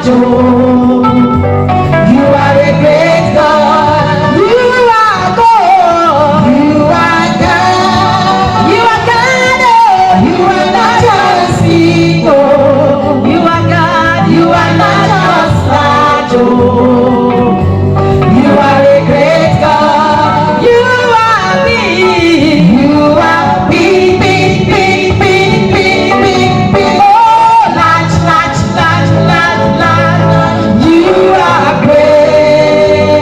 You are a great God. You are God. You are God. You are God. You are not just people. You are God. You are not just large. You are a great God. You are big. You are big, big, big, big, big, big, big. Oh, large, large, large, large, large. You are great.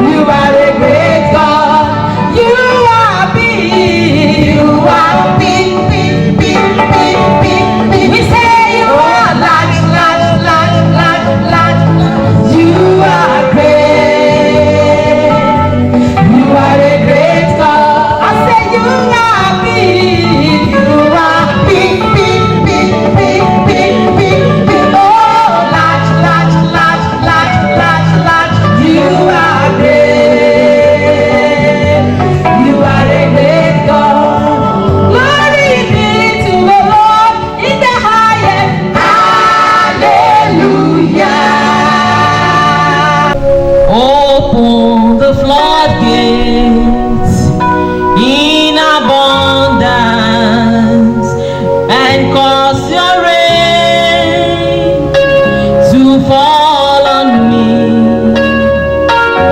You are a great God. You are big. You are big, big, big, big, big, big. We say you are large, large, large, large, large. You are great. You are a great God. I say you are big. You are big, big, big, big, big, big, big. Oh, large, large, large, large, large, large. You are great. You are a great God. Glory be to the Lord in the highest. Hallelujah. Open the floodgates in abundance and cause your rain to fall on me.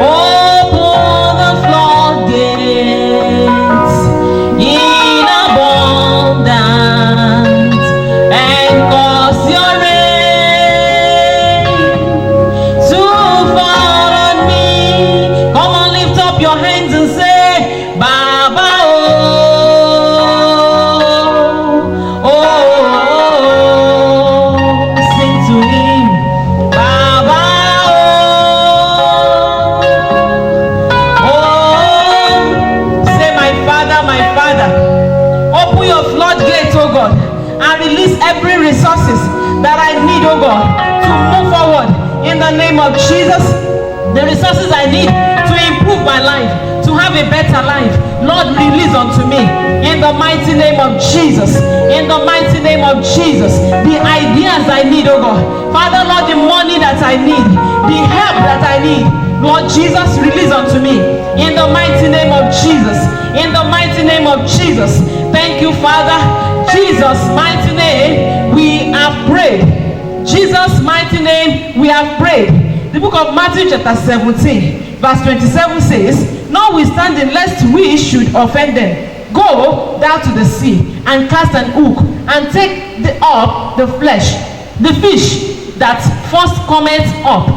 Open the floodgates in abundance and cause your rain to fall on me. Come on, lift up your hands and say, Baba, oh, oh, oh. Sing to him, Baba, oh, oh. Say, my Father, open your floodgates, oh God, and release every resources that I need, oh God, to move forward in the name of Jesus. The resources I need to improve my life, to have a better life, Lord, release unto me in the mighty name of Jesus. In the mighty name of Jesus. The ideas I need, oh God, Father, Lord, the money that I need, the help that I need, Lord Jesus, release unto me in the mighty name of Jesus. In the mighty name of Jesus. Thank you, Father. Jesus' mighty name we have prayed. Jesus' mighty name we have prayed. The book of Matthew chapter 17 verse 27 says, notwithstanding, lest we should offend them, go down to the sea and cast an hook and take up the fish that first cometh up,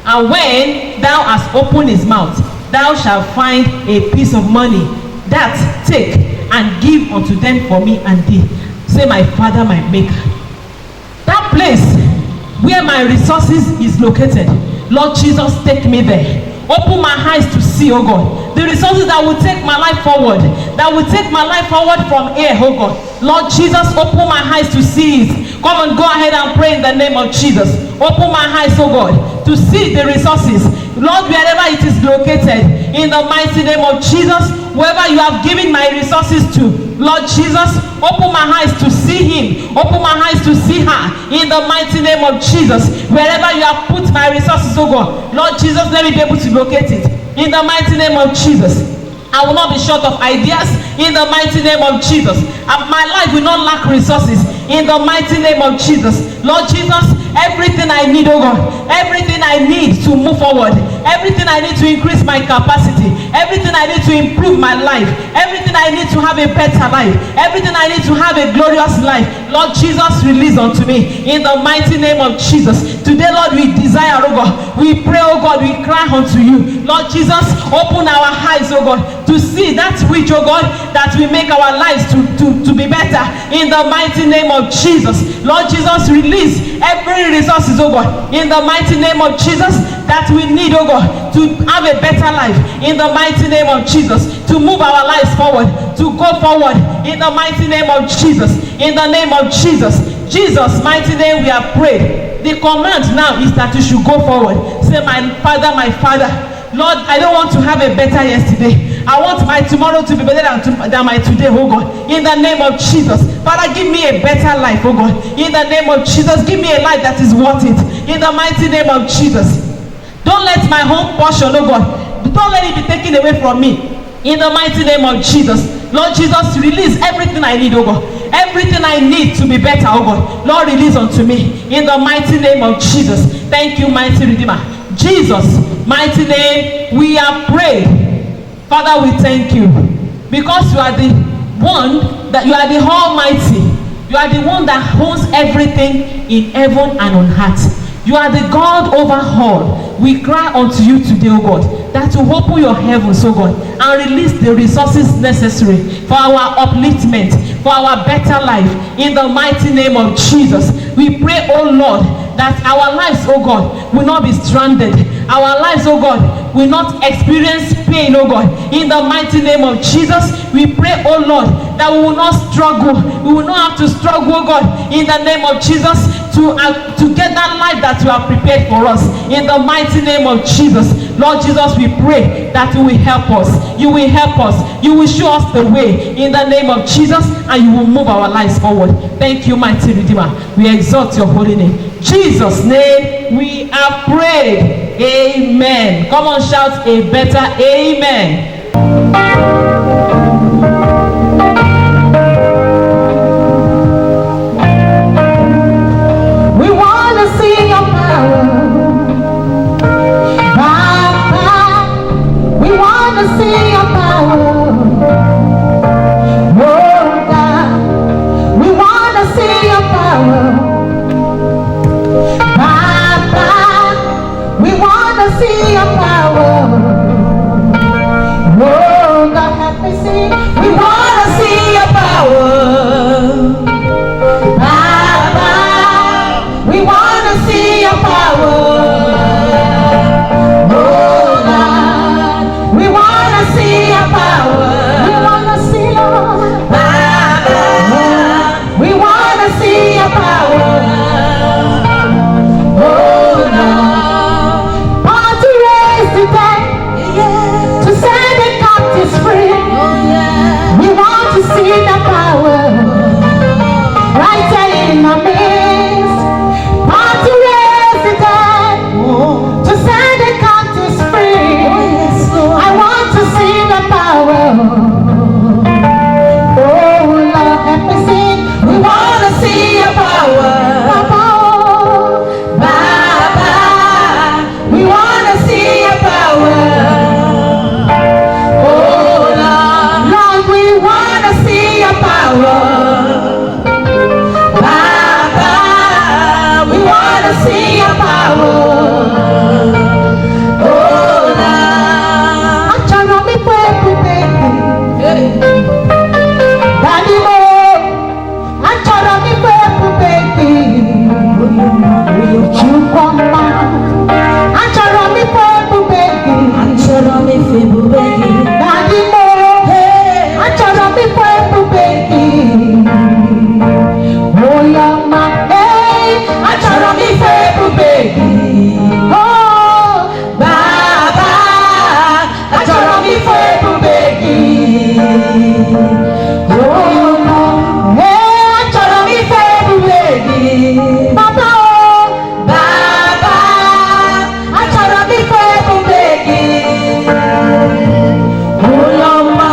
and when thou hast opened his mouth, thou shalt find a piece of money. That take and give unto them for me and thee. Say, my Father, my Maker. That place where my resources is located, Lord Jesus, take me there. Open my eyes to see, oh God, the resources that will take my life forward, that will take my life forward from here, oh God. Lord Jesus, open my eyes to see it. Come and go ahead and pray in the name of Jesus. Open my eyes, oh God, to see the resources, Lord, wherever it is located, in the mighty name of Jesus. Wherever you have given my resources to, Lord Jesus, open my eyes to see him, open my eyes to see her, in the mighty name of Jesus. Wherever you have put my resources, oh God, Lord Jesus, let me be able to locate it, in the mighty name of Jesus. I will not be short of ideas, in the mighty name of Jesus. My life will not lack resources, in the mighty name of Jesus. Lord Jesus, everything I need, oh God, everything I need to move forward, everything I need to increase my capacity, everything I need to improve my life, everything I need to have a better life, everything I need to have a glorious life, Lord Jesus, release unto me in the mighty name of Jesus. Today, Lord, we desire, oh God, we pray, oh God, we cry unto you, Lord Jesus, open our eyes, oh God, to see that which, oh God, that will make our lives to be better in the mighty name of Jesus. Lord Jesus, release every resources, oh God, in the mighty name of Jesus, that we need, oh God, to have a better life in the mighty name of Jesus, to move our lives forward, to go forward in the mighty name of Jesus, in the name of Jesus. Jesus' mighty name we have prayed. The command now is that you should go forward. Say, my Father, Lord, I don't want to have a better yesterday. I want my tomorrow to be better than my today, oh God. In the name of Jesus. Father, give me a better life, oh God. In the name of Jesus, give me a life that is worth it. In the mighty name of Jesus. Don't let my home portion, oh God. Don't let it be taken away from me. In the mighty name of Jesus. Lord Jesus, release everything I need, oh God. Everything I need to be better, oh God. Lord, release unto me. In the mighty name of Jesus. Thank you, mighty Redeemer. Jesus, mighty name, we are prayed. Father, we thank you. Because you are the one, that you are the Almighty. You are the one that owns everything in heaven and on earth. You are the God over all. We cry unto you today, O God, that you open your heavens, O God, and release the resources necessary for our upliftment, for our better life. In the mighty name of Jesus, we pray, O Lord, that our lives, O God, will not be stranded. Our lives, O God, will not experience pain, O God. In the mighty name of Jesus, we pray, O Lord, that we will not struggle. We will not have to struggle, O God, in the name of Jesus, to get that life that you have prepared for us. In the mighty name of Jesus, Lord Jesus, we pray that you will help us. You will help us. You will show us the way in the name of Jesus, and you will move our lives forward. Thank you, mighty Redeemer. We exalt your holy name. Jesus' name we have prayed. Amen. Come on, shout a better amen. We want to see your power. Baba, we want to see your power. Oh God, we want to see your power. See your power. Oh God, help me see. We want to see your power. Baba, we want to see your power. Oh God, we want to see your power. We want to see Lord. Baba, we want to see your power. See the power right there in our midst. Power to raise the dead, to set the captives free. I want to see the power. Oh Lord, help me sing. We want to see your power. Baba, Baba, we want to see your power. Baba, we want to see your power. Oh, Lord. Achara mi pepe baby. Daddy mo. Achara mi pepe baby. Chukwamba. Achara mi pepe baby. Achara mi pepe baby. Daddy mo. Achara mi pepe baby. Oh yama, hey, achara mi febu baby. Oh, Baba, achara mi febu baby. Oh, hey, achara mi febu baby. Baba, oh, Baba, achara mi febu baby. Oh yama,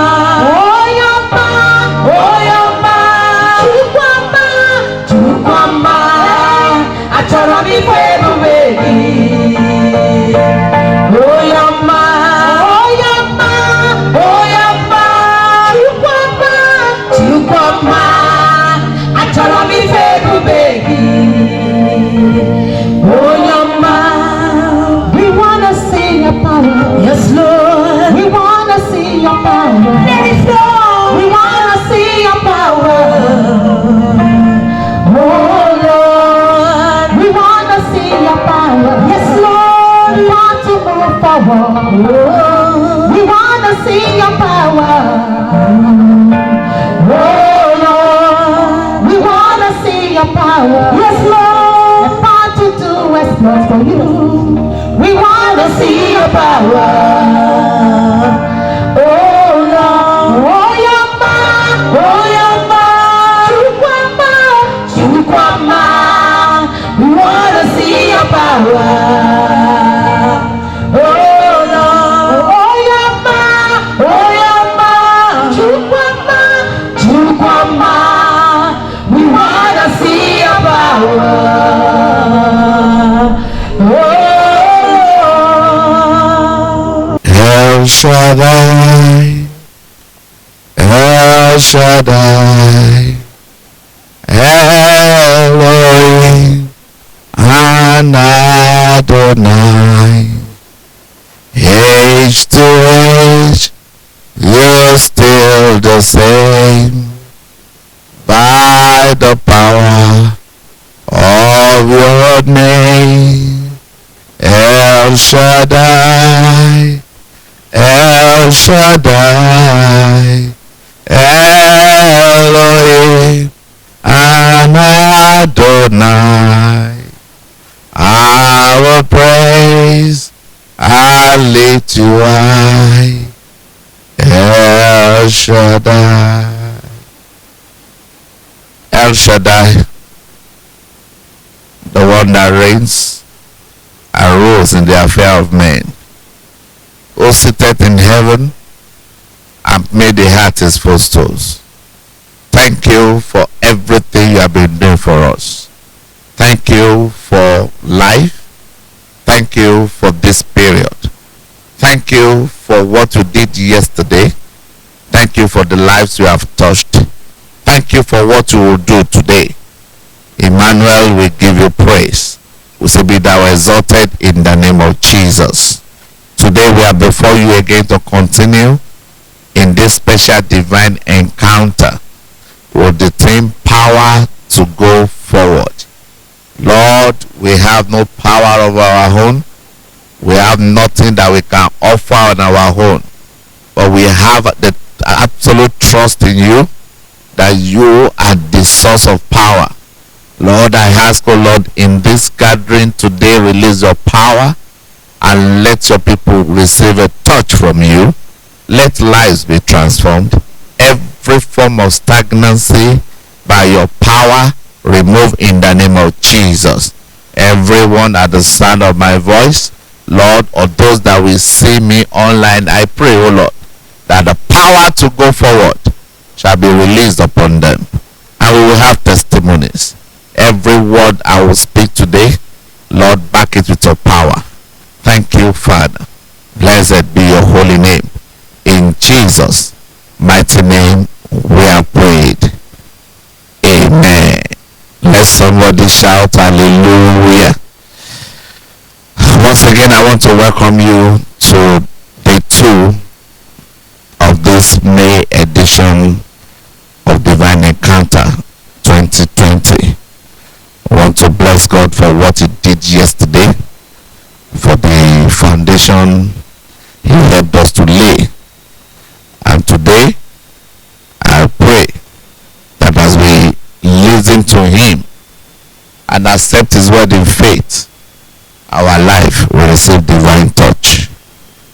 oh yama, oh yama. Achara mi febu baby. Oh yama, oh yama, oh yama. Chukwama, achara mi febu baby. Oh yama, we wanna see your power. Yes Lord, we wanna see your power. Let it flow. We wanna see your power. Oh Lord, we want to see your power. Yes, Lord, we want to move forward. Oh, we want to see your power. Oh Lord, we want to see your power. Yes, Lord, we want to do exploits for you. We want to see your power. Oh El Shaddai, El Shaddai, Elohim, and Adonai. Age to age, you're still the same. By the power of your name, El Shaddai, El Shaddai, Elohim, and Adonai. Our praise, I lift you high, El Shaddai. El Shaddai, the one that reigns and rules in the affair of men, who sitteth in heaven and made the heart his footstools. Thank you for everything you have been doing for us. Thank you for life. Thank you for this period. Thank you for what you did yesterday. Thank you for the lives you have touched. Thank you for what you will do today. Emmanuel, we give you praise. We say, be thou exalted in the name of Jesus. Today we are before you again to continue in this special divine encounter with the theme power to go forward. Lord, we have no power of our own. We have nothing that we can offer on our own. But we have the absolute trust in you that you are the source of power. Lord, I ask, oh Lord, in this gathering today, release your power and let your people receive a touch from you. Let lives be transformed. Every form of stagnancy by your power, remove in the name of Jesus. Everyone at the sound of my voice, Lord, or those that will see me online, I pray, oh Lord, that the power to go forward shall be released upon them, and we will have testimonies. Every word I will speak today, Lord, back it with your power. Thank you, Father. Blessed be your holy name. In Jesus' mighty name we are prayed. Amen. Let somebody shout hallelujah. Once again, I want to welcome you to day 2 of this May edition of Divine Encounter 2020. I want to bless God for what he did yesterday, for the foundation he helped us to lay. And today, I pray that as we listen to him and accept his word in faith, our life will receive divine touch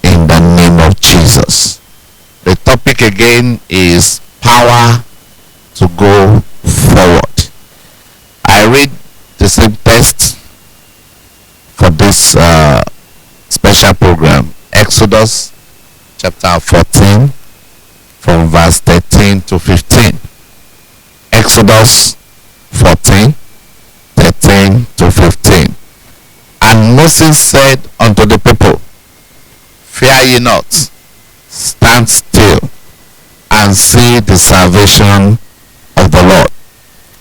in the name of Jesus. The topic again is power to go forward. I read the same text for this special program, Exodus chapter 14 from verse 13 to 15. Exodus 14, 13 to 15. And Moses said unto the people, fear ye not, stand still, and see the salvation of the Lord,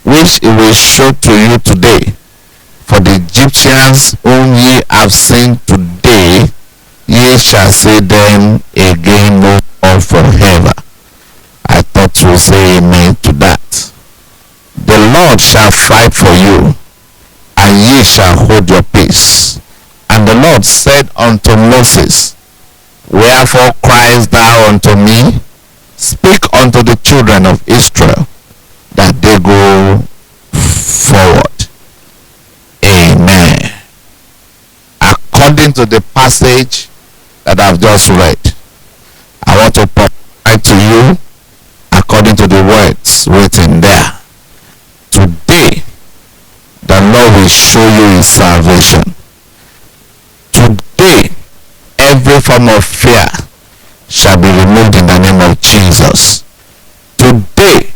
which he will show to you today. For the Egyptians whom ye have seen today, ye shall see them again no more forever. I thought you would say amen to that. The Lord shall fight for you, and ye shall hold your peace. And the Lord said unto Moses, wherefore criest thou unto me? Speak unto the children of Israel, that they go forward. Amen. According to the passage that I've just read, I want to provide to you according to the words written there. Today, the Lord will show you his salvation. form of fear shall be removed in the name of Jesus. Today,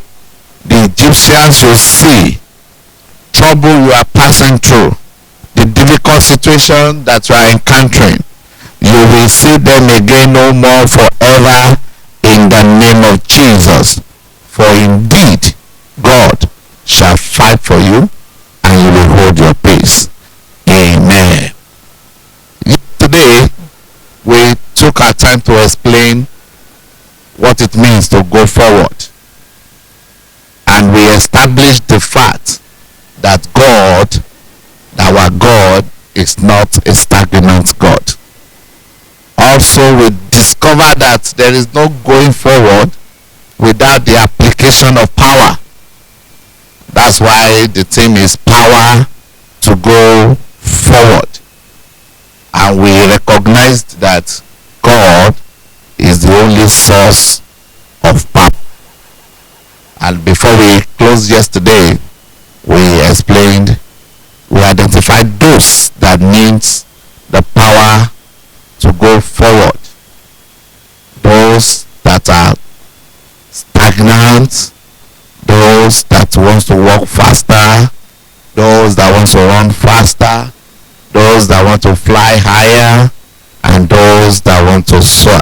the Egyptians will see trouble you are passing through, the difficult situation that you are encountering. You will see them again no more forever in the name of Jesus. For indeed, God shall fight for you and you will hold your peace. Amen. Today, we took our time to explain what it means to go forward. And we established the fact that God, our God, is not a stagnant God. Also, we discovered that there is no going forward without the application of power. That's why the theme is power to go forward. And we recognized that God is the only source of power. And before we closed yesterday, we explained, we identified those that needs the power to go forward. Those that are stagnant, those that wants to walk faster, those that wants to run faster, those that want to fly higher, and those that want to soar.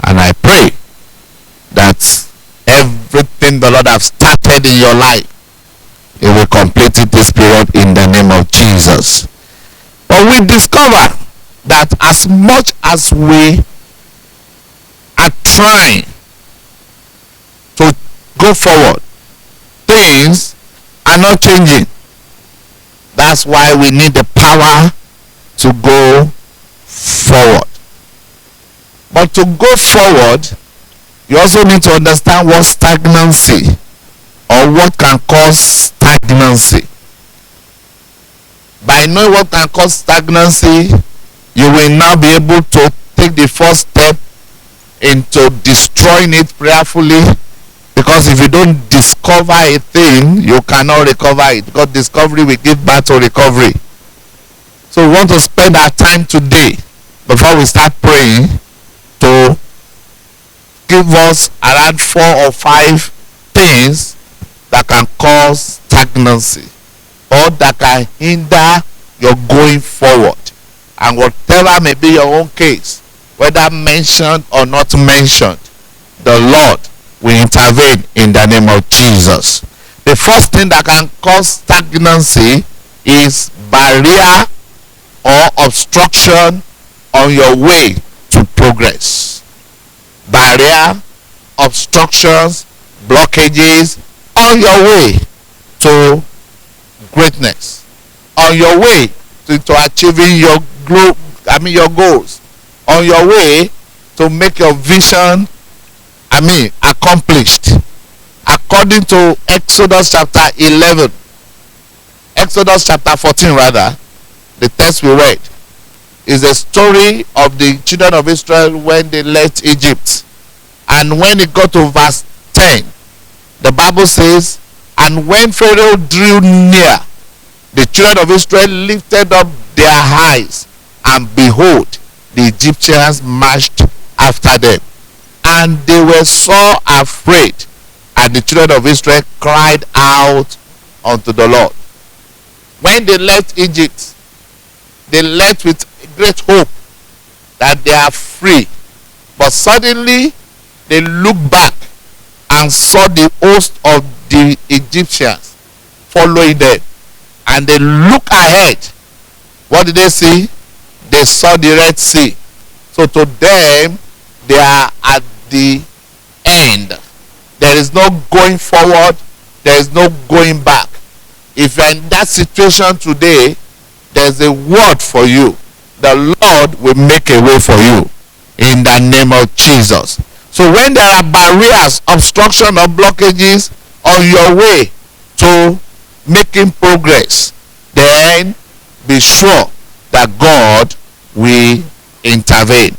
And I pray that everything the Lord has started in your life, He will complete it this period in the name of Jesus. But we discover that as much as we are trying to go forward, things are not changing. That's why we need the power to go forward. But to go forward, you also need to understand what stagnancy or what can cause stagnancy. By knowing what can cause stagnancy, you will now be able to take the first step into destroying it prayerfully. Because if you don't discover a thing, you cannot recover it. Because discovery will give birth to recovery. So we want to spend our time today, before we start praying, to give us around 4 or 5 things that can cause stagnancy or that can hinder your going forward. And whatever may be your own case, whether mentioned or not mentioned, the Lord will intervene in the name of Jesus. The first thing that can cause stagnancy is barrier or obstruction on your way to progress. Barrier, obstructions, blockages on your way to greatness, on your way to achieving your your goals, on your way to make your vision accomplished. According to Exodus chapter 11, Exodus chapter 14 rather, the text we read is a story of the children of Israel when they left Egypt. And when it got to verse 10, the Bible says, and when Pharaoh drew near, the children of Israel lifted up their eyes, and behold, the Egyptians marched after them. And they were so afraid, and the children of Israel cried out unto the Lord. When they left Egypt, they left with great hope that they are free. But suddenly, they looked back and saw the host of the Egyptians following them. And they looked ahead. What did they see? They saw the Red Sea. So to them, they are at the end. There is no going forward. There is no going back. If you are in that situation today, there's a word for you. The Lord will make a way for you in the name of Jesus. So when there are barriers, obstruction or blockages on your way to making progress, then be sure that God will intervene.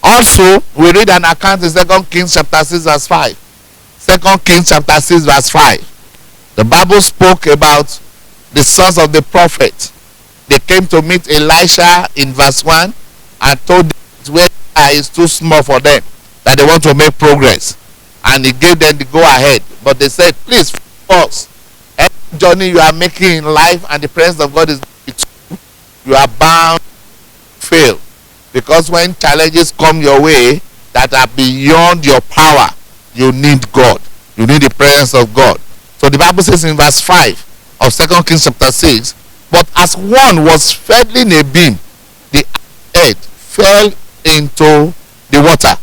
Also, we read an account in 2 Kings chapter 6 verse 5. 2 Kings chapter 6 verse 5. The Bible spoke about the sons of the prophet. They came to meet Elisha in verse 1 and told where is too small for them, that they want to make progress. And he gave them the go ahead. But they said, please, first, every journey you are making in life and the presence of God is with you, you are bound to fail. Because when challenges come your way that are beyond your power, you need God. You need the presence of God. So the Bible says in verse 5 of 2 Kings chapter 6, but as one was fettling a beam, the head fell into the water.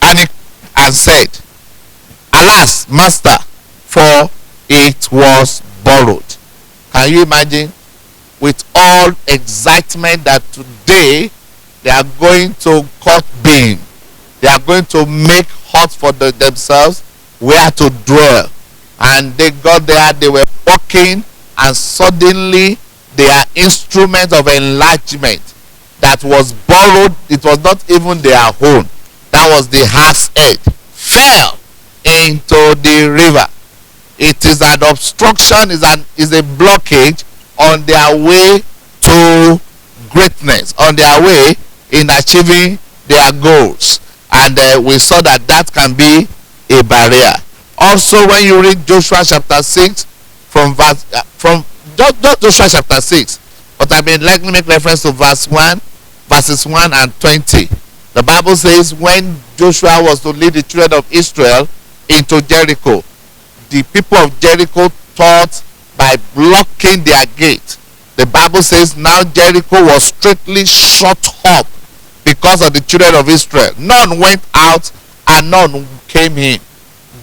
And he and said, alas, master, for it was borrowed. Can you imagine? With all excitement that today they are going to cut beam, they are going to make hut for themselves where to dwell. And they got there, they were walking, and suddenly their instrument of enlargement that was borrowed, it was not even their own, that was the hart's head, fell into the river. It is an obstruction, is a blockage on their way to greatness, on their way in achieving their goals. And we saw that that can be a barrier. Also, when you read Joshua chapter 6 from Joshua chapter 6, but I mean, let me make reference to verses 1 and 20. The Bible says when Joshua was to lead the children of Israel into Jericho, the people of Jericho thought by blocking their gate. The Bible says now Jericho was strictly shut up because of the children of Israel. None went out and none came in.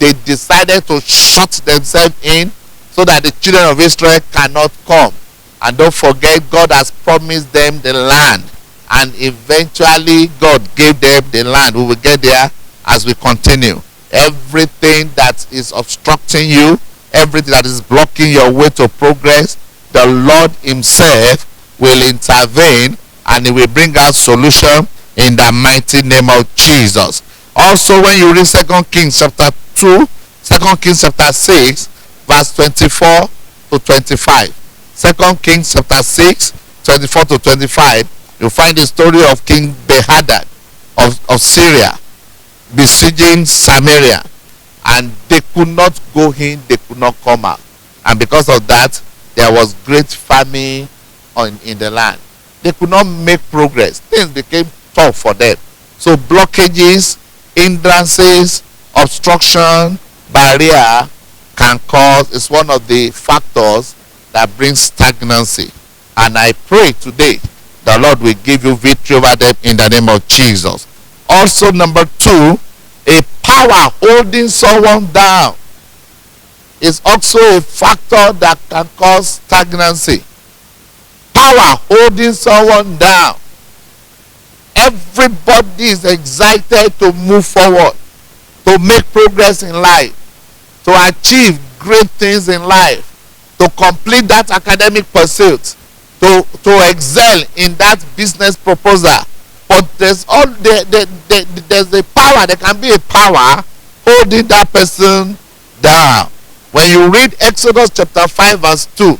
They decided to shut themselves in so that the children of Israel cannot come. And don't forget, God has promised them the land. And eventually God gave them the land. We will get there as we continue. Everything that is obstructing you, everything that is blocking your way to progress, the Lord himself will intervene and he will bring out solution in the mighty name of Jesus. Also, when you read 2 Kings chapter 2, 2 Kings chapter 6, verse 24 to 25. 2 Kings chapter 6, 24 to 25, you find the story of King Ben-Hadad of Syria besieging Samaria, and they could not go in, they could not come out, and because of that there was great famine in the land. They could not make progress. Things became tough for them. So blockages, hindrances, obstruction, barrier can cause, is one of the factors that brings stagnancy. And I pray today the Lord will give you victory over them in the name of Jesus. Also, number 2, a power holding someone down is also a factor that can cause stagnancy. Power holding someone down. Everybody is excited to move forward, to make progress in life, to achieve great things in life, to complete that academic pursuit, to excel in that business proposal. But there's there's a power, there can be a power holding that person down. When you read Exodus chapter 5 verse 2,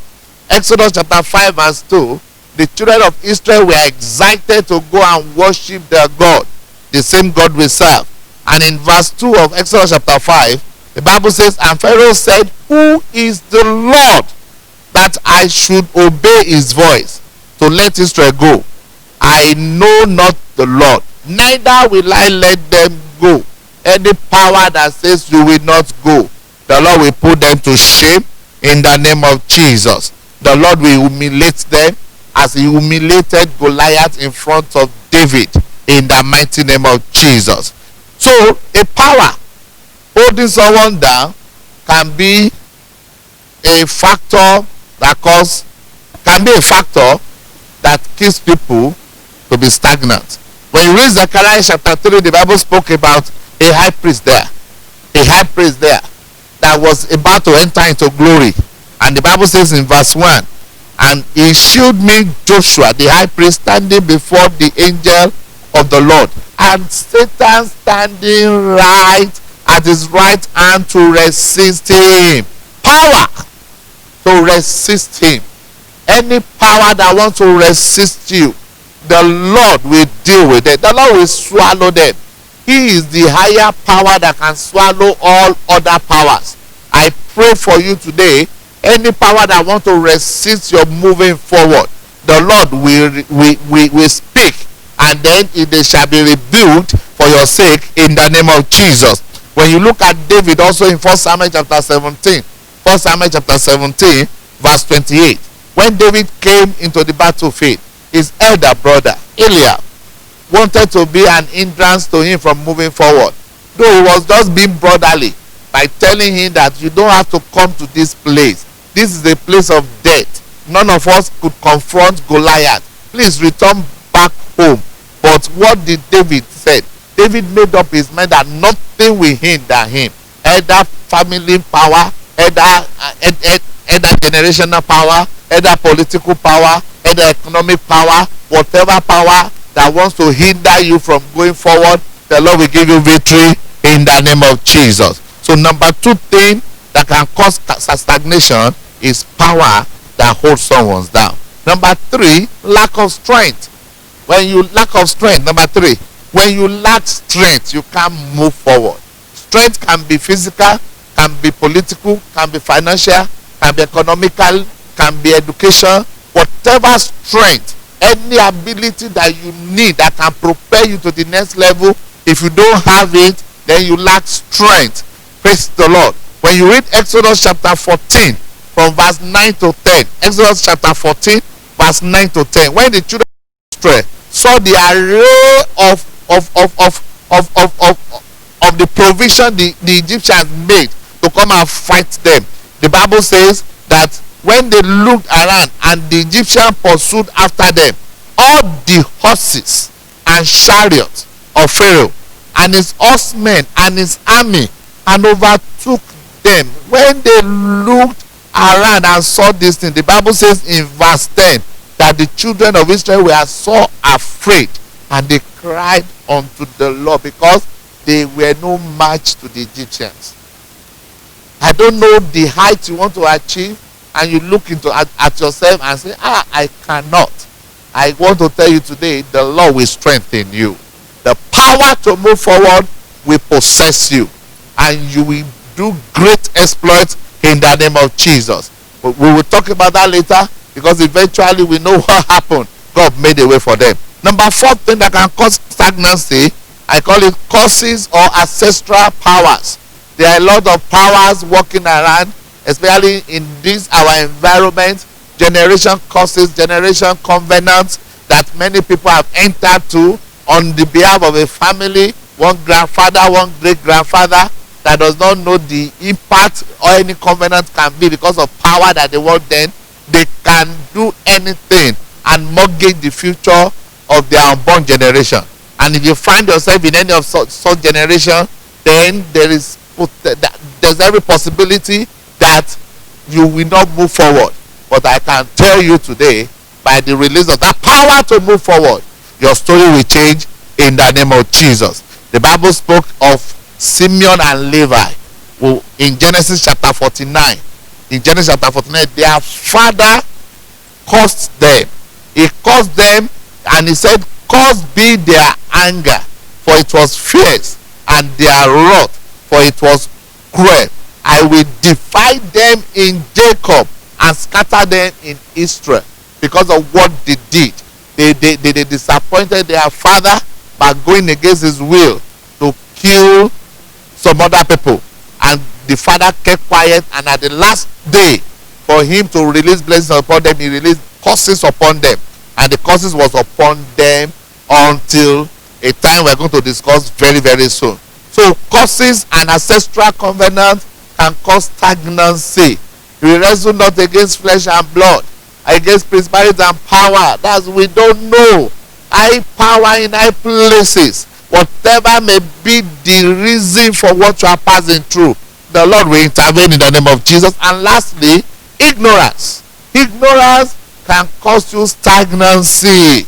Exodus chapter 5 verse 2, the children of Israel were excited to go and worship their God, the same God we serve. And in verse 2 of Exodus chapter 5, the Bible says, and Pharaoh said, who is the Lord that I should obey his voice to let Israel go? I know not the Lord, neither will I let them go. Any power that says you will not go, the Lord will put them to shame in the name of Jesus. The Lord will humiliate them as he humiliated Goliath in front of David in the mighty name of Jesus. So a power holding someone down can be a factor that keeps people to be stagnant. When you read Zechariah chapter 3, the Bible spoke about a high priest there that was about to enter into glory. And the Bible says in verse 1, and he shewed me Joshua the high priest standing before the angel of the Lord, and Satan standing right at his right hand to resist him. Power to resist him. Any power that wants to resist you, the Lord will deal with them. The Lord will swallow them. He is the higher power that can swallow all other powers. I pray for you today, any power that wants to resist your moving forward, the Lord will speak, and then they shall be rebuked for your sake in the name of Jesus. When you look at David also in 1 Samuel chapter 17, 1 Samuel chapter 17 verse 28, when David came into the battlefield, his elder brother Eliab wanted to be an hindrance to him from moving forward, though he was just being brotherly by telling him that you don't have to come to this place. This is a place of death. None of us could confront Goliath. Please return back home. But what did David say? David made up his mind that nothing will hinder him. Either family power, either generational power, either political power, either economic power, whatever power that wants to hinder you from going forward, the Lord will give you victory in the name of Jesus. So number 2 thing that can cause stagnation is power that holds someone down. Number 3, lack of strength. When you lack of strength, number 3, when you lack strength, you can't move forward. Strength can be physical, can be political, can be financial, can be economical, can be education. Whatever strength, any ability that you need that can propel you to the next level, if you don't have it, then you lack strength. Praise the Lord. When you read Exodus chapter 14 from verse 9 to 10, Exodus chapter 14 verse 9 to 10, when the children of Israel saw the array of the provision the Egyptians made to come and fight them, the Bible says that when they looked around and the Egyptians pursued after them, all the horses and chariots of Pharaoh and his horsemen and his army, and overtook them. When they looked around and saw this thing, the Bible says in verse 10 that the children of Israel were so afraid, and they cried unto the Lord because they were no match to the Egyptians. I don't know the height you want to achieve, and you look into at yourself and say, I cannot. I want to tell you today, the Lord will strengthen you. The power to move forward will possess you, and you will do great exploits in the name of Jesus. But we will talk about that later, because eventually we know what happened. God made a way for them. Number 4 thing that can cause stagnancy, I call it causes or ancestral powers. There are a lot of powers walking around, especially in this our environment. Generation causes, generation covenants that many people have entered to on the behalf of a family, one grandfather, one great grandfather, that does not know the impact or any covenant can be because of power that they want. Then they can do anything and mortgage the future of their unborn generation. And if you find yourself in any of such generation, then there's every possibility that you will not move forward. But I can tell you today, by the release of that power to move forward, your story will change in the name of Jesus. The Bible spoke of Simeon and Levi who in Genesis chapter 49. In Genesis chapter 49, their father cursed them. He cursed them, and he said, "Cursed be their anger, for it was fierce, and their wrath, for it was cruel. I will divide them in Jacob and scatter them in Israel," because of what they did. They disappointed their father by going against his will to kill some other people, and the father kept quiet. And at the last day, for him to release blessings upon them, he released curses upon them, and the curses was upon them until a time we're going to discuss very, very soon. So curses and ancestral covenants can cause stagnancy. We wrestle not against flesh and blood, against principalities and power. That's we don't know. High power in high places. Whatever may be the reason for what you are passing through, the Lord will intervene in the name of Jesus. And lastly, ignorance. Ignorance can cause you stagnancy.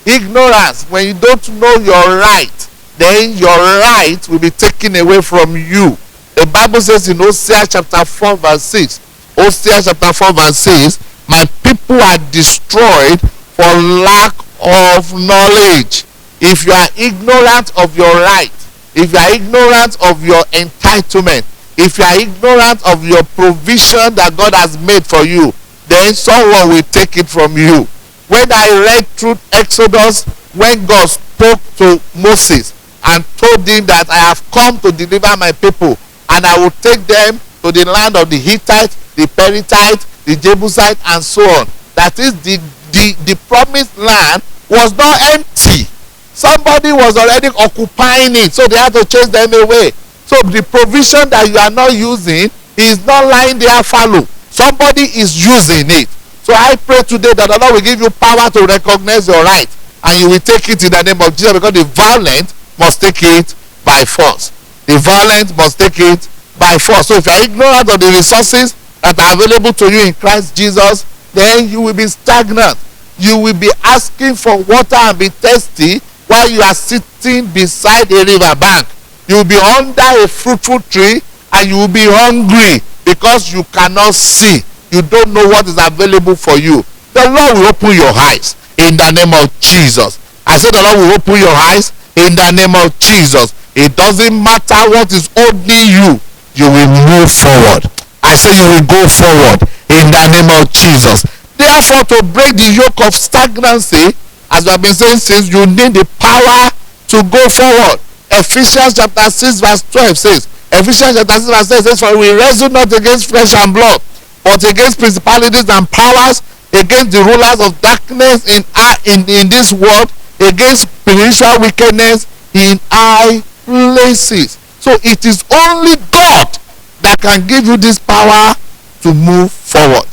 Ignorance, when you don't know your right, then your right will be taken away from you. The Bible says in Hosea chapter 4 verse 6, Hosea chapter 4 verse 6, "My people are destroyed for lack of knowledge. If you are ignorant of your right, if you are ignorant of your entitlement, if you are ignorant of your provision that God has made for you, then someone will take it from you. When I read through Exodus, when God spoke to Moses and told him that I have come to deliver my people, and I will take them to the land of the Hittite, the Perizzite, the Jebusite, and so on. That is, the promised land was not empty. Somebody was already occupying it, so they had to chase them away. So the provision that you are not using is not lying there fallow. Somebody is using it. So I pray today that the Lord will give you power to recognize your right, and you will take it in the name of Jesus, because the violent must take it by force. The violent must take it by force. So if you are ignorant of the resources that are available to you in Christ Jesus, then you will be stagnant. You will be asking for water and be thirsty while you are sitting beside a river bank. You will be under a fruitful tree and you will be hungry because you cannot see. You don't know what is available for you. The Lord will open your eyes in the name of Jesus. I said the Lord will open your eyes in the name of Jesus. It doesn't matter what is holding you. You will move forward. I say you will go forward in the name of Jesus. Therefore, to break the yoke of stagnancy, as we have been saying since, you need the power to go forward. Ephesians chapter 6 verse 12 says, Ephesians chapter 6 verse 12 says, for we wrestle not against flesh and blood, but against principalities and powers, against the rulers of darkness in this world, against spiritual wickedness in high places. So it is only God that can give you this power to move forward.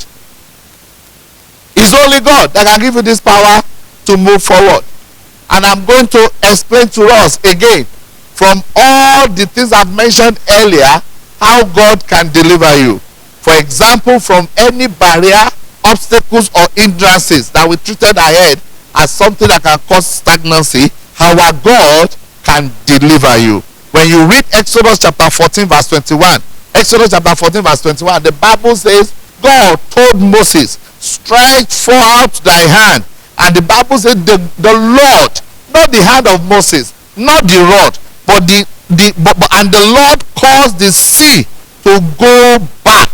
It's only God that can give you this power to move forward. And I'm going to explain to us again, from all the things I've mentioned earlier, how God can deliver you. For example, from any barrier, obstacles, or hindrances that we treated ahead as something that can cause stagnancy, our God can deliver you. When you read Exodus chapter 14 verse 21, Exodus chapter 14 verse 21, the Bible says, God told Moses, stretch forth thy hand. And the Bible said the Lord, not the hand of Moses, not the rod, but and the Lord caused the sea to go back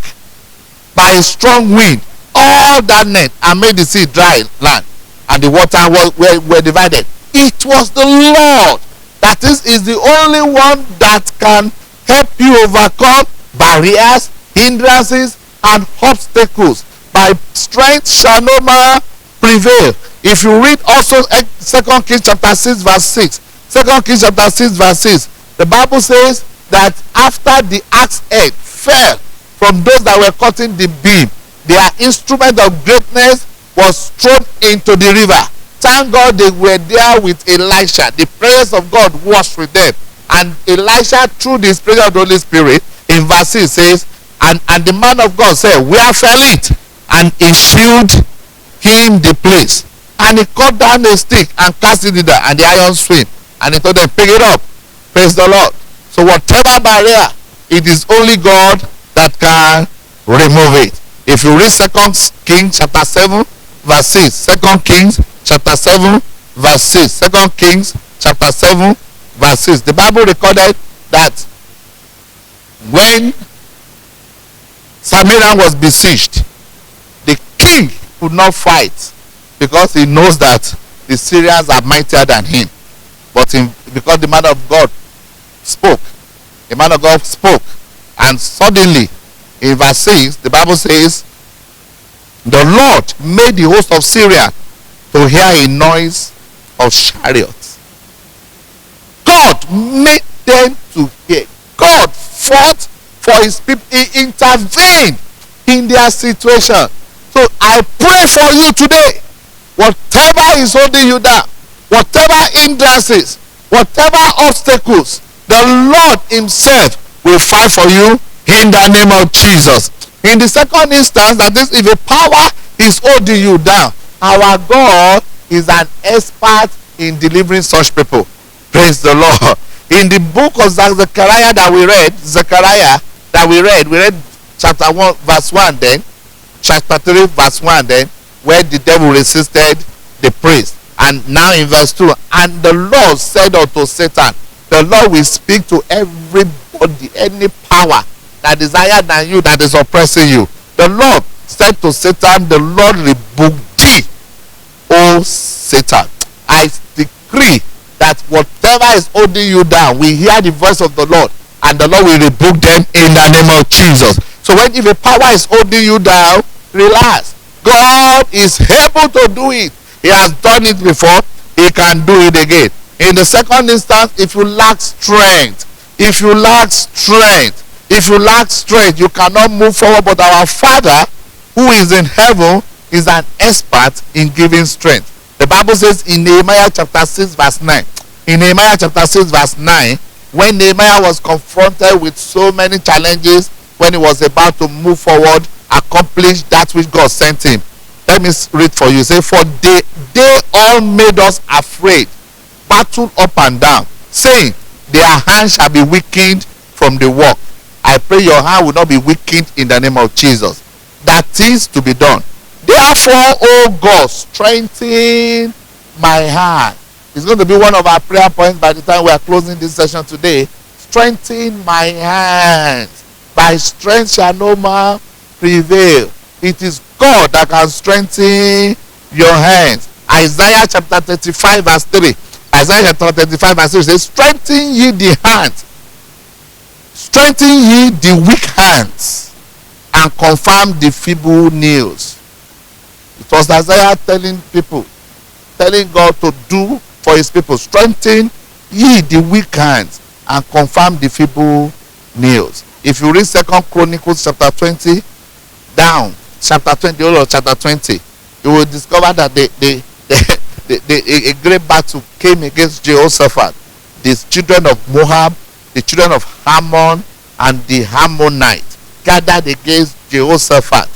by a strong wind, all that net, and made the sea dry land, and the water were divided. It was the Lord. That is the only one that can help you overcome barriers, hindrances, and obstacles. By strength shall no man prevail. If you read also 2 Kings chapter 6 verse 6, 2 Kings chapter 6 verse 6, the Bible says that after the axe head fell from those that were cutting the beam, their instrument of greatness was thrown into the river. Thank God they were there with Elisha. The prayers of God washed with them. And Elisha, through the spirit of the Holy Spirit, in verse 6 says, and the man of God said, where fell it? And he shewed him the place. And he cut down a stick and cast it in there, and the iron swing. And he told them, pick it up. Praise the Lord. So whatever barrier, it is only God that can remove it. If you read 2 Kings chapter 7 verse 6, 2 Kings chapter 7 verse 6, 2 Kings chapter 7 verse 6, the Bible recorded that when Samaria was besieged, the king could not fight because he knows that the Syrians are mightier than him. But because the man of God spoke, and suddenly in verse 6, the Bible says, the Lord made the host of Syria to hear a noise of chariots. God made them to hear. God fought for his people. He intervened in their situation. So I pray for you today. Whatever is holding you down, whatever hindrances, whatever obstacles, the Lord himself will fight for you in the name of Jesus. In the second instance, that is, if a power is holding you down, our God is an expert in delivering such people. Praise the Lord. In the book of Zechariah we read chapter 1 verse 1 then, chapter 3 verse 1 then, where the devil resisted the priest. And And now in verse 2, and the Lord said unto Satan, the Lord will speak to everybody, any power that is higher than you, that is oppressing you. The Lord said to Satan, the Lord rebuke thee, O Satan. I decree that whatever is holding you down, we hear the voice of the Lord, and the Lord will rebuke them in the name of Jesus. So if a power is holding you down, relax. God is able to do it. He has done it before. He can do it again. In the second instance, if you lack strength, you cannot move forward. But our Father who is in heaven is an expert in giving strength. The Bible says in Nehemiah chapter 6 verse 9. In Nehemiah chapter 6 verse 9, when Nehemiah was confronted with so many challenges, when he was about to move forward, accomplish that which God sent him. Let me read for you. Say, for they all made us afraid, battle up and down, saying, their hand shall be weakened from the work. I pray your hand will not be weakened in the name of Jesus. That is to be done. Therefore, O God, strengthen my hand. It's going to be one of our prayer points by the time we are closing this session today. Strengthen my hands. By strength shall no man prevail. It is God that can strengthen your hands. Isaiah chapter 35 verse 3. Isaiah chapter 35 verse 3 says, strengthen ye the hands. Strengthen ye the weak hands, and confirm the feeble knees. It was Isaiah telling God to do for his people. Strengthen ye the weak hands, and confirm the feeble knees. If you read 2 Chronicles chapter 20 down, chapter 20, or chapter 20, you will discover that a great battle came against Jehoshaphat. The children of Moab, the children of Ammon, and the Ammonites gathered against Jehoshaphat,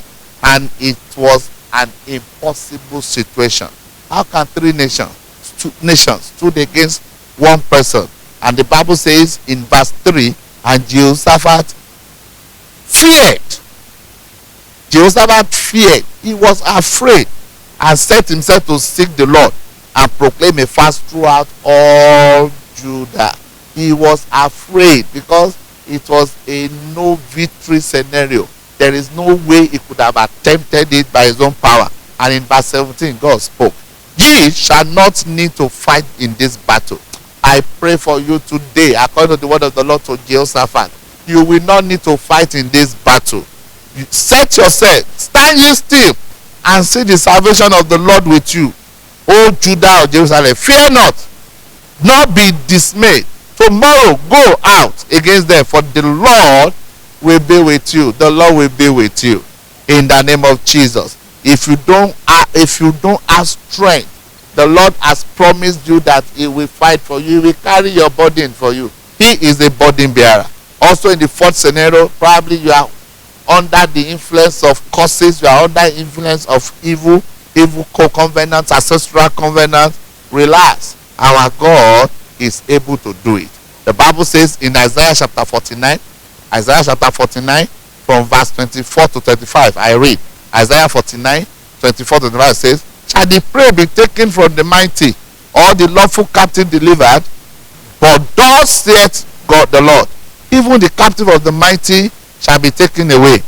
and it was an impossible situation. How can three nations stood against one person? And the Bible says in verse 3, and Jehoshaphat feared. Jehoshaphat feared. He was afraid, and set himself to seek the Lord and proclaim a fast throughout all Judah. He was afraid because it was a no victory scenario. There is no way he could have attempted it by his own power. And in verse 17, God spoke, ye shall not need to fight in this battle. I pray for you today, according to the word of the Lord to Jehoshaphat, you will not need to fight in this battle. You set yourself, stand ye still, and see the salvation of the Lord with you. O Judah of Jerusalem, fear not, nor be dismayed. Tomorrow go out against them, for the Lord will be with you. The Lord will be with you in the name of Jesus. If you don't have strength, the Lord has promised you that he will fight for you. He will carry your burden for you. He is a burden bearer. Also in the fourth scenario, probably you are under the influence of curses. You are under influence of evil co-covenants, ancestral covenants. Relax. Our God is able to do it. The Bible says in Isaiah chapter 49 from verse 24 to 35, I read Isaiah 49 24 to 25 says, shall the prey be taken from the mighty, or the lawful captive delivered? But thus saith God the Lord, even the captive of the mighty shall be taken away,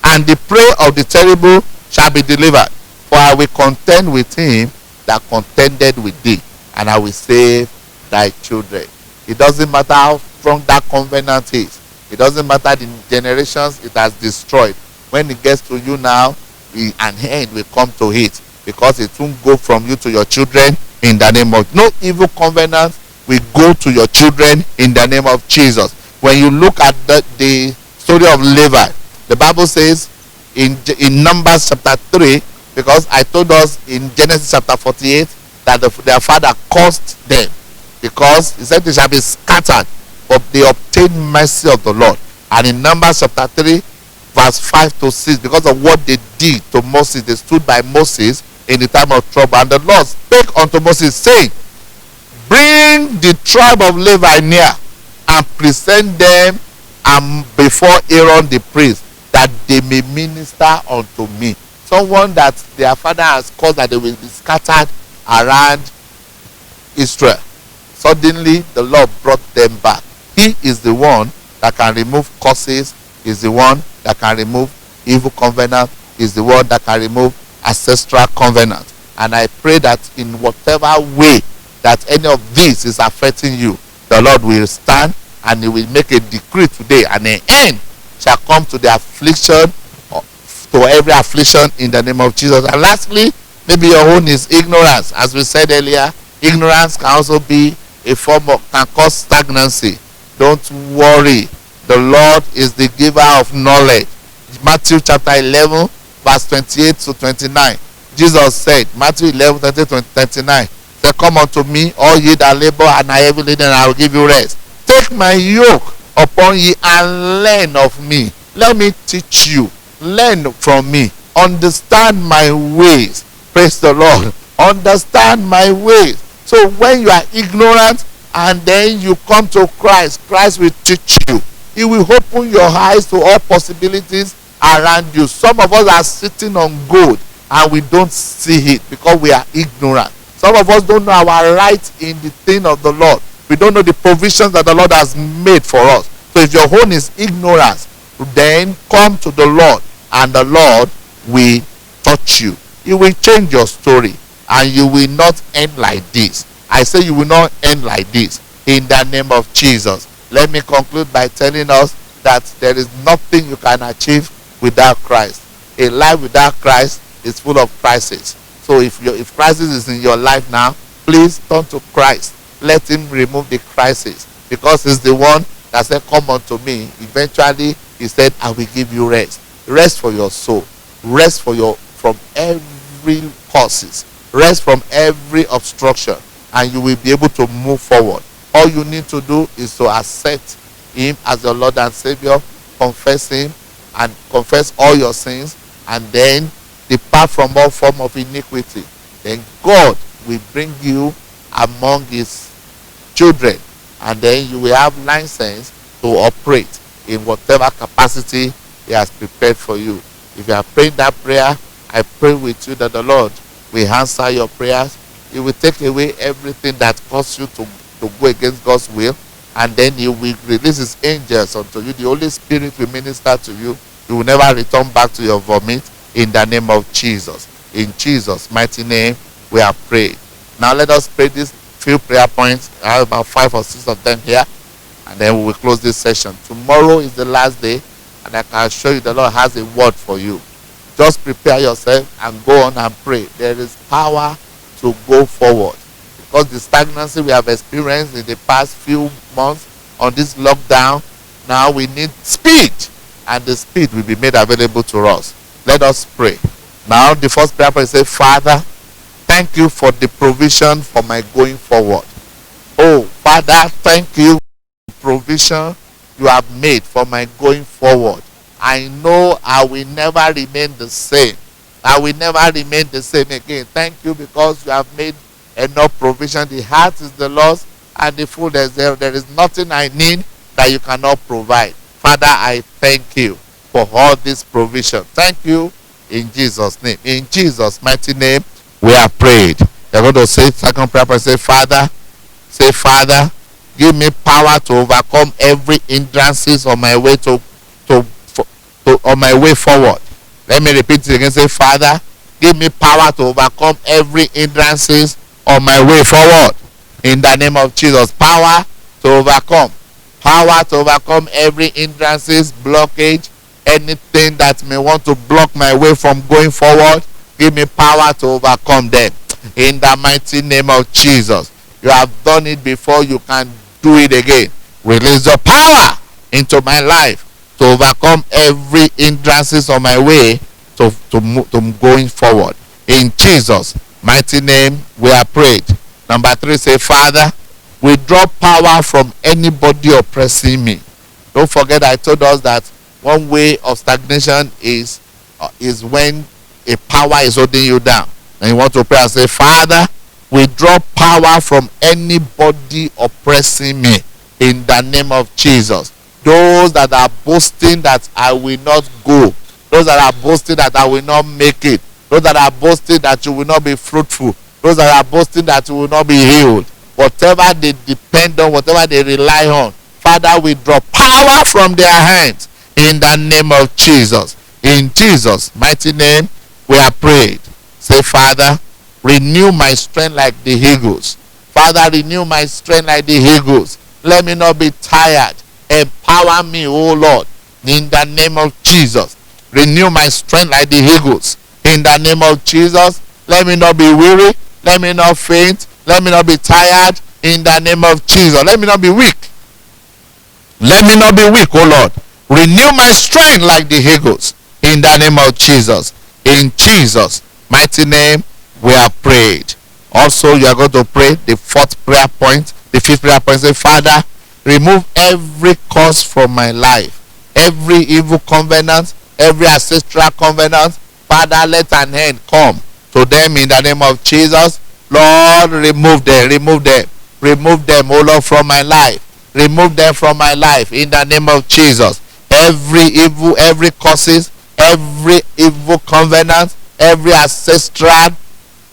and the prey of the terrible shall be delivered. For I will contend with him that contended with thee, and I will save thy children. It doesn't matter how strong that covenant is. It doesn't matter the generations it has destroyed. When it gets to you now, an end will come to it, because it won't go from you to your children in the name of no evil covenant will go to your children in the name of Jesus. When you look at the story of Levi, the Bible says in Numbers chapter 3, because I told us in Genesis chapter 48 that their father cursed them, because he said they shall be scattered, but they obtained mercy of the Lord. And in Numbers chapter 3 verse 5 to 6, because of what they did to Moses, they stood by Moses in the time of trouble. And the Lord spake unto Moses, saying, bring the tribe of Levi near, and present them before Aaron the priest, that they may minister unto me. Someone that their father has caused that they will be scattered around Israel. Suddenly, the Lord brought them back. He is the one that can remove curses, is the one that can remove evil covenant, is the one that can remove ancestral covenant. And I pray that in whatever way that any of this is affecting you, the Lord will stand and he will make a decree today, and an end shall come to the affliction, to every affliction in the name of Jesus. And lastly, maybe your own is ignorance. As we said earlier, ignorance can also be a form of, can cause stagnancy. Don't worry. The Lord is the giver of knowledge. Matthew chapter 11, verse 28 to 29. Jesus said, Matthew 11, 28 to 29, say, come unto me, all ye that labor and are heavy laden, and I will give you rest. Take my yoke upon ye and learn of me. Let me teach you. Learn from me. Understand my ways. Praise the Lord. Understand my ways. So when you are ignorant and then you come to Christ, Christ will teach you. He will open your eyes to all possibilities around you. Some of us are sitting on gold and we don't see it because we are ignorant. Some of us don't know our rights in the thing of the Lord. We don't know the provisions that the Lord has made for us. So if your own is ignorance, then come to the Lord and the Lord will touch you. He will change your story and you will not end like this. I say you will not end like this in the name of Jesus. Let me conclude by telling us that there is nothing you can achieve without Christ. A life without Christ is full of crisis. So if crisis is in your life now, please turn to Christ. Let him remove the crisis, because he's the one that said, come unto me. Eventually, he said, I will give you rest. Rest for your soul. Rest from every causes. Rest from every obstruction. And you will be able to move forward. All you need to do is to accept him as your Lord and Savior. Confess him and confess all your sins. And then depart from all form of iniquity. Then God will bring you among his children, and then you will have license to operate in whatever capacity he has prepared for you. If you are praying that prayer, I pray with you that the Lord will answer your prayers. He will take away everything that causes you to go against God's will, and then he will release his angels unto you. The Holy Spirit will minister to you. You will never return back to your vomit in the name of Jesus. In Jesus' mighty name we have prayed. Now let us pray these few prayer points. I have about 5 or 6 of them here, and then we will close this session. Tomorrow is the last day, and I can assure you the Lord has a word for you. Just prepare yourself and go on and pray. There is power to go forward, because the stagnancy we have experienced in the past few months on this lockdown, now we need speed, and the speed will be made available to us. Let us pray. Now the first prayer point says, Father, thank you for the provision for my going forward. Oh, Father, thank you for the provision you have made for my going forward. I know I will never remain the same. I will never remain the same again. Thank you because you have made enough provision. The heart is the Lord's and the fullness thereof. There is nothing I need that you cannot provide. Father, I thank you for all this provision. Thank you in Jesus' name. In Jesus' mighty name, we are prayed. You're going to say second prayer point. Say, Father, give me power to overcome every hindrances on my way on my way forward. Let me repeat it again. Say, Father, give me power to overcome every hindrances on my way forward. In the name of Jesus, power to overcome. Power to overcome every hindrances, blockage, anything that may want to block my way from going forward. Give me power to overcome them. In the mighty name of Jesus. You have done it before, you can do it again. Release your power into my life to overcome every hindrances on my way to going forward. In Jesus' mighty name, we are prayed. Number 3, say, Father, withdraw power from anybody oppressing me. Don't forget I told us that one way of stagnation is when a power is holding you down. And you want to pray and say, Father, withdraw power from anybody oppressing me in the name of Jesus. Those that are boasting that I will not go, those that are boasting that I will not make it, those that are boasting that you will not be fruitful, those that are boasting that you will not be healed, whatever they depend on, whatever they rely on, Father, we draw power from their hands in the name of Jesus. In Jesus' mighty name, we are prayed. Say, Father, renew my strength like the eagles. Father, renew my strength like the eagles. Let me not be tired. Empower me, O Lord, in the name of Jesus. Renew my strength like the eagles. In the name of Jesus, let me not be weary. Let me not faint. Let me not be tired. In the name of Jesus, let me not be weak. Let me not be weak, O Lord. Renew my strength like the eagles. In the name of Jesus. In Jesus' mighty name, we are prayed. Also, you are going to pray the fourth prayer point. The fifth prayer point. Say, Father, remove every curse from my life. Every evil covenant, every ancestral covenant. Father, let an end come to them in the name of Jesus. Lord, remove them. Remove them. Remove them, O Lord, from my life. Remove them from my life in the name of Jesus. Every evil, every curses, every evil covenant, every ancestral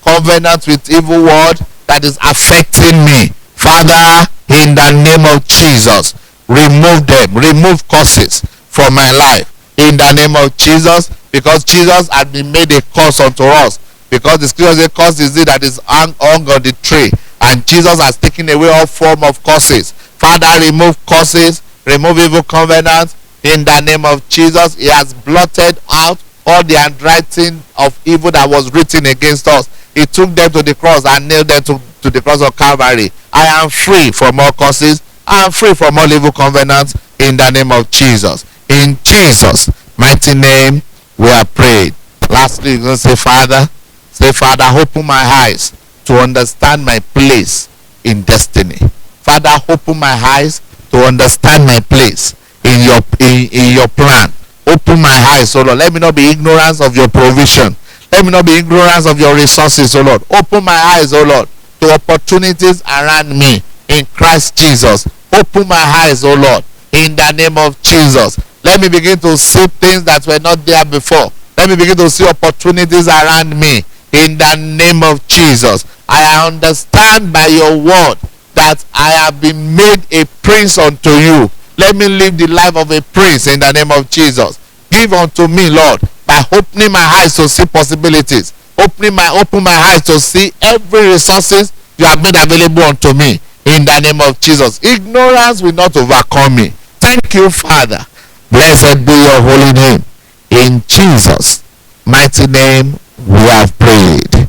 covenant with evil word that is affecting me, Father, in the name of Jesus, remove them. Remove curses from my life in the name of Jesus, because Jesus had been made a curse unto us. Because the scripture says, curse is it that is hung on the tree, and Jesus has taken away all form of curses. Father, remove curses, remove evil covenants in the name of Jesus. He has blotted out all the handwriting of evil that was written against us. He took them to the cross and nailed them to the cross of Calvary. I am free from all curses. I am free from all evil covenants in the name of Jesus. In Jesus' mighty name, we are prayed. Lastly, you're going to say, Father, open my eyes to understand my place in destiny. Father, open my eyes to understand my place in your plan. Open my eyes, O Lord. Let me not be ignorant of your provision. Let me not be ignorant of your resources, O Lord. Open my eyes, O Lord, to opportunities around me in Christ Jesus. Open my eyes, O Lord, in the name of Jesus. Let me begin to see things that were not there before. Let me begin to see opportunities around me in the name of Jesus. I understand by your word that I have been made a prince unto you. Let me live the life of a prince in the name of Jesus. Give unto me, Lord, by opening my eyes to see possibilities. Open my eyes to see every resources you have made available unto me in the name of Jesus. Ignorance will not overcome me. Thank you, Father. Blessed be your holy name. In Jesus' mighty name, we have prayed.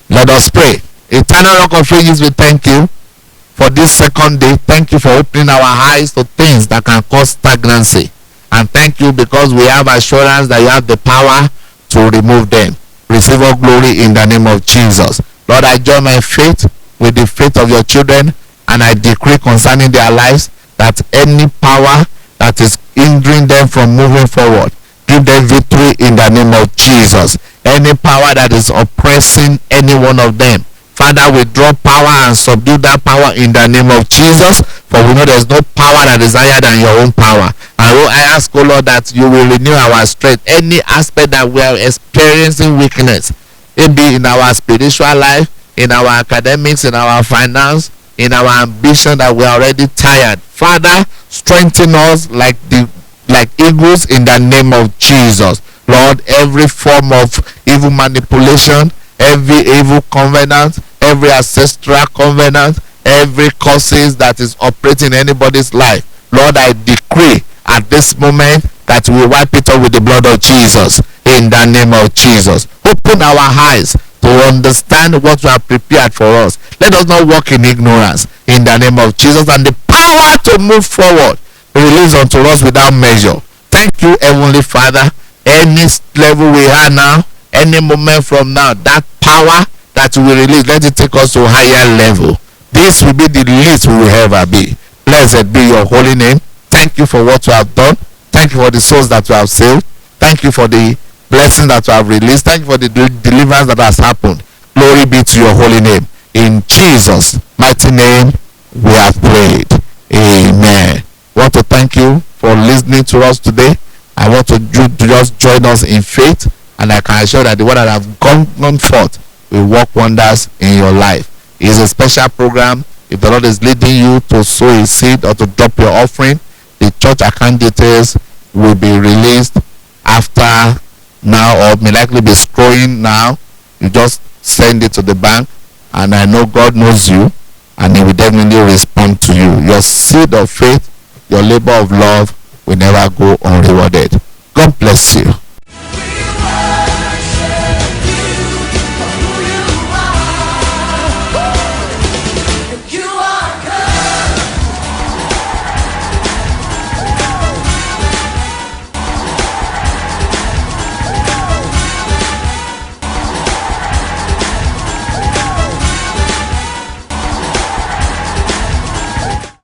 Let us pray. Eternal Rock of Ages, we thank you for this second day. Thank you for opening our eyes to things that can cause stagnancy. And thank you because we have assurance that you have the power to remove them. Receive all glory in the name of Jesus. Lord, I join my faith with the faith of your children, and I decree concerning their lives that any power that is hindering them from moving forward, give them victory in the name of Jesus. Any power that is oppressing any one of them, Father, we draw power and subdue that power in the name of Jesus, for we know there is no power that is higher than your own power. And I ask, O Lord, that you will renew our strength. Any aspect that we are experiencing weakness, it be in our spiritual life, in our academics, in our finance, in our ambition, that we are already tired. Father, strengthen us like eagles in the name of Jesus. Lord, every form of evil manipulation, every evil covenant, every ancestral covenant, every curses that is operating in anybody's life, Lord, I decree at this moment that we wipe it up with the blood of Jesus in the name of Jesus. Open our eyes to understand what you have prepared for us. Let us not walk in ignorance in the name of Jesus, and the power to move forward release unto us without measure. Thank you, Heavenly Father. Any level we are now, any moment from now, that power that we release, let it take us to a higher level. This will be the least we will ever be. Blessed be your holy name. Thank you for what you have done. Thank you for the souls that you have saved. Thank you for the blessings that you have released. Thank you for the deliverance that has happened. Glory be to your holy name. In Jesus' mighty name, we have prayed. Amen. I want to thank you for listening to us today. I want to just join us in faith, and I can assure that the word that have gone forth will work wonders in your life. It is a special program If the Lord is leading you to sow a seed or to drop your offering, the church account details will be released after now, or may likely be scrolling now. You just send it to the bank, and I know God knows you, and He will definitely respond to you. Your seed of faith, your labor of love will never go unrewarded.